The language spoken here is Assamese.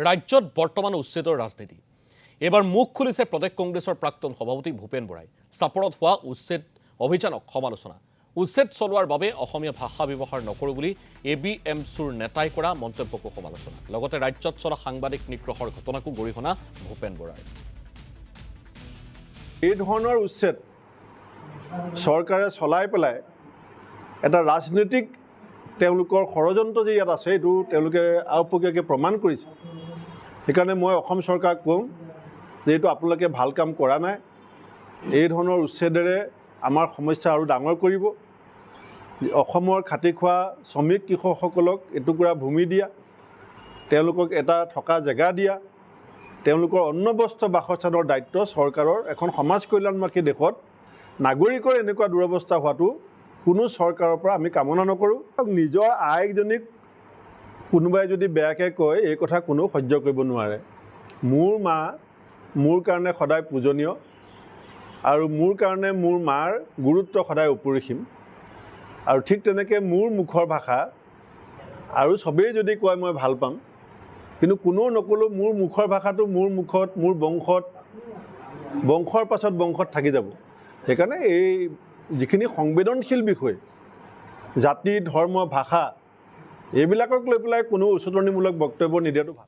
ৰাজ্যত বৰ্তমান উচ্ছেদৰ ৰাজনীতি। এবাৰ মুখ খুলিছে প্ৰদেশ কংগ্ৰেছৰ প্ৰাক্তন সভাপতি ভূপেন বৰাই। চাপৰত হোৱা উচ্ছেদ অভিযানক সমালোচনা। উচ্ছেদ চলোৱাৰ বাবে অসমীয়া ভাষা ব্যৱহাৰ নকৰোঁ বুলি ABMCৰ নেতাই কৰা মন্তব্যকো সমালোচনা। লগতে ৰাজ্যত চলা সাংবাদিক নিগ্ৰহৰ ঘটনাকো গৰিহণা ভূপেন বৰাই। এই ধৰণৰ উচ্ছেদ চৰকাৰে চলাই পেলাই এটা ৰাজনৈতিক তেওঁলোকৰ ষড়যন্ত্ৰ যে ইয়াত আছে এইটো তেওঁলোকে আওপকীয়াকৈ প্ৰমাণ কৰিছে। সেইকাৰণে মই অসম চৰকাৰক কওঁ যে এইটো আপোনালোকে ভাল কাম কৰা নাই। এই ধৰণৰ উচ্ছেদেৰে আমাৰ সমস্যা আৰু ডাঙৰ কৰিব। অসমৰ খাটি খোৱা শ্ৰমিক কৃষকসকলক এটুকুৰা ভূমি দিয়া, তেওঁলোকক এটা থকা জেগা দিয়া, তেওঁলোকৰ অন্ন বস্ত্ৰ বাসস্থানৰ দায়িত্ব চৰকাৰৰ। এখন সমাজ কল্যাণমুখী দেশত নাগৰিকৰ এনেকুৱা দুৰৱস্থা হোৱাটো কোনো চৰকাৰৰ পৰা আমি কামনা নকৰোঁ। নিজৰ আইজনীক কোনোবাই যদি বেয়াকৈ কয় এই কথা কোনো সহ্য কৰিব নোৱাৰে। মোৰ মা মোৰ কাৰণে সদায় পূজনীয় আৰু মোৰ কাৰণে মোৰ মাৰ গুৰুত্ব সদায় অপৰিসীম। আৰু ঠিক তেনেকৈ মোৰ মুখৰ ভাষা আৰু চবেই যদি কয় মই ভাল পাম, কিন্তু কোনেও নক'লেও মোৰ মুখৰ ভাষাটো মোৰ মুখত মোৰ বংশৰ পাছত বংশত থাকি যাব। সেইকাৰণে এই যিখিনি সংবেদনশীল বিষয়, জাতি ধৰ্ম ভাষা এইবিলাকক লৈ পেলাই কোনো উচতনিমূলক বক্তব্য নিদিয়াটো ভাল।